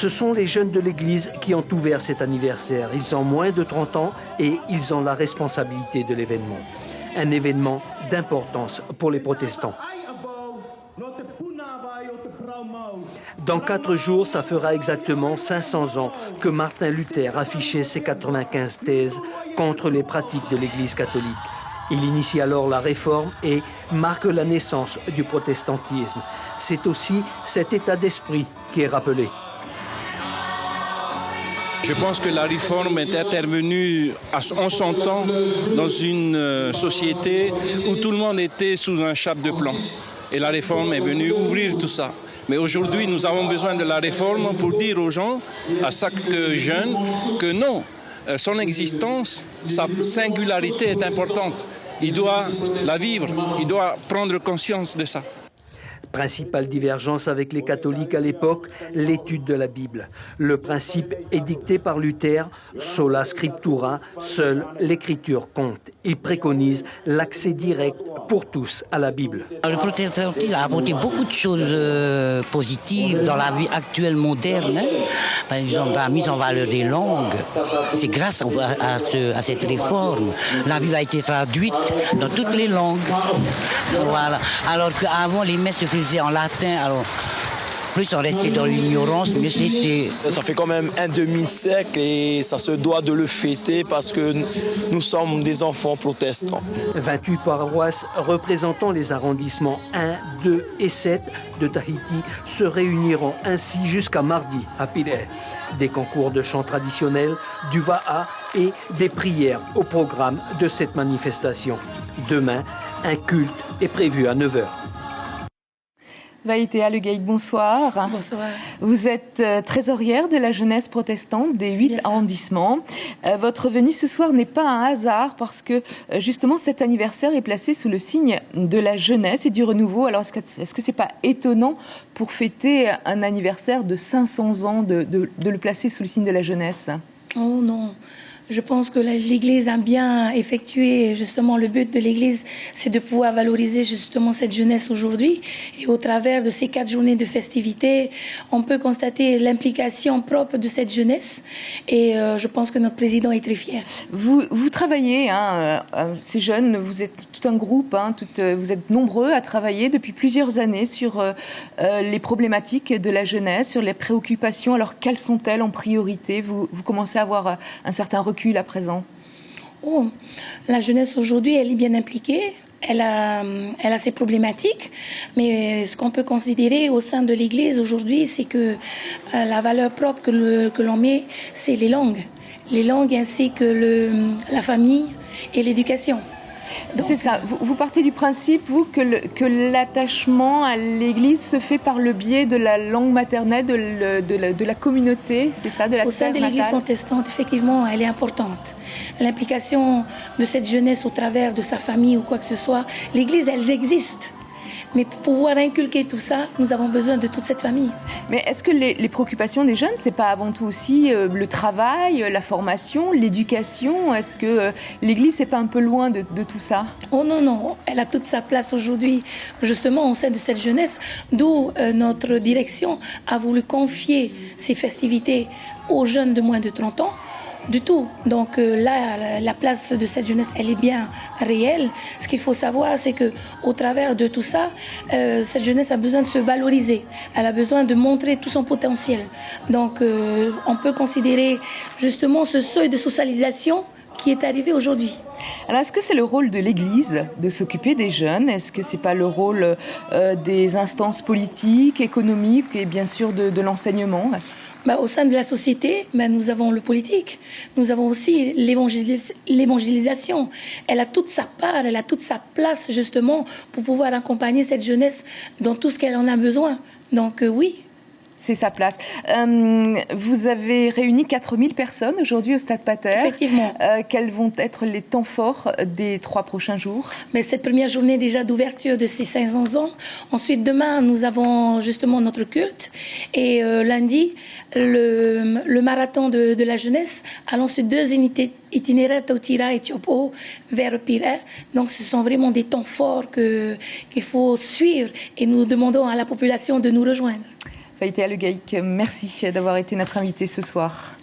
Ce sont les jeunes de l'Église qui ont ouvert cet anniversaire. Ils ont moins de 30 ans et ils ont la responsabilité de l'événement. Un événement d'importance pour les protestants. Dans 4 jours, ça fera exactement 500 ans que Martin Luther affichait ses 95 thèses contre les pratiques de l'Église catholique. Il initie alors la réforme et marque la naissance du protestantisme. C'est aussi cet état d'esprit qui est rappelé. Je pense que la réforme est intervenue en son temps dans une société où tout le monde était sous un chape de plomb. Et la réforme est venue ouvrir tout ça. Mais aujourd'hui, nous avons besoin de la réforme pour dire aux gens, à chaque jeune, que non, son existence, sa singularité est importante. Il doit la vivre, il doit prendre conscience de ça. Principale divergence avec les catholiques à l'époque, l'étude de la Bible. Le principe est dicté par Luther, sola scriptura, seule l'écriture compte. Il préconise l'accès direct pour tous à la Bible. Le protestantisme a apporté beaucoup de choses positives dans la vie actuelle moderne. Par exemple, la mise en valeur des langues. C'est grâce à cette réforme. La Bible a été traduite dans toutes les langues. Voilà. Alors qu'avant, les messes se faisaient en latin, alors plus on restait dans l'ignorance, mieux c'était. Ça fait quand même un demi-siècle et ça se doit de le fêter parce que nous sommes des enfants protestants. 28 paroisses représentant les arrondissements 1, 2 et 7 de Tahiti se réuniront ainsi jusqu'à mardi à Pile. Des concours de chants traditionnels, du va'a et des prières au programme de cette manifestation. Demain, un culte est prévu à 9h. Vaïté Alegaï, bonsoir. Bonsoir. Vous êtes trésorière de la jeunesse protestante des 8 arrondissements. Votre venue ce soir n'est pas un hasard parce que justement cet anniversaire est placé sous le signe de la jeunesse et du renouveau. Alors est-ce que c'est pas étonnant pour fêter un anniversaire de 500 ans de le placer sous le signe de la jeunesse? Oh non. Je pense que l'Église a bien effectué, justement, le but de l'Église, c'est de pouvoir valoriser justement cette jeunesse aujourd'hui. Et au travers de ces 4 journées de festivités, on peut constater l'implication propre de cette jeunesse. Et je pense que notre président est très fier. Vous travaillez, ces jeunes, vous êtes tout un groupe, vous êtes nombreux à travailler depuis plusieurs années sur les problématiques de la jeunesse, sur les préoccupations. Alors quelles sont-elles en priorité? Vous commencez à avoir un certain recul à présent. Oh, la jeunesse aujourd'hui, elle est bien impliquée. Elle a ses problématiques, mais ce qu'on peut considérer au sein de l'Église aujourd'hui, c'est que la valeur propre que l'on met, c'est les langues ainsi que la famille et l'éducation. Donc, c'est ça. Vous partez du principe, vous, que l'attachement à l'Église se fait par le biais de la langue maternelle, de la communauté, c'est ça, de la terre natale. Au sein de l'Église protestante, effectivement, elle est importante. L'implication de cette jeunesse au travers de sa famille ou quoi que ce soit, l'Église, elle existe. Mais pour pouvoir inculquer tout ça, nous avons besoin de toute cette famille. Mais est-ce que les préoccupations des jeunes, c'est pas avant tout aussi le travail, la formation, l'éducation? Est-ce que l'Église, c'est pas un peu loin de tout ça? Oh non, non, elle a toute sa place aujourd'hui, justement au sein de cette jeunesse, d'où notre direction a voulu confier ces festivités aux jeunes de moins de 30 ans. Du tout. Donc là, la place de cette jeunesse, elle est bien réelle. Ce qu'il faut savoir, c'est que au travers de tout ça, cette jeunesse a besoin de se valoriser. Elle a besoin de montrer tout son potentiel. Donc on peut considérer justement ce seuil de socialisation qui est arrivé aujourd'hui. Alors, est-ce que c'est le rôle de l'Église de s'occuper des jeunes? Est-ce que c'est pas le rôle des instances politiques, économiques et bien sûr de l'enseignement? Au sein de la société, nous avons le politique, nous avons aussi l'évangélisation. Elle a toute sa part, elle a toute sa place justement pour pouvoir accompagner cette jeunesse dans tout ce qu'elle en a besoin. Donc oui. C'est sa place. Vous avez réuni 4000 personnes aujourd'hui au Stade Pater. Effectivement. Quels vont être les temps forts des 3 prochains jours? Mais cette première journée déjà d'ouverture de ces 500 ans. Ensuite, demain, nous avons justement notre culte. Et lundi, le marathon de la jeunesse, allant sur 2 unités itinéraires, Tautira et Tiopo, vers Pire. Donc, ce sont vraiment des temps forts qu'il faut suivre. Et nous demandons à la population de nous rejoindre. Païtéa Le Gaïc, merci d'avoir été notre invité ce soir.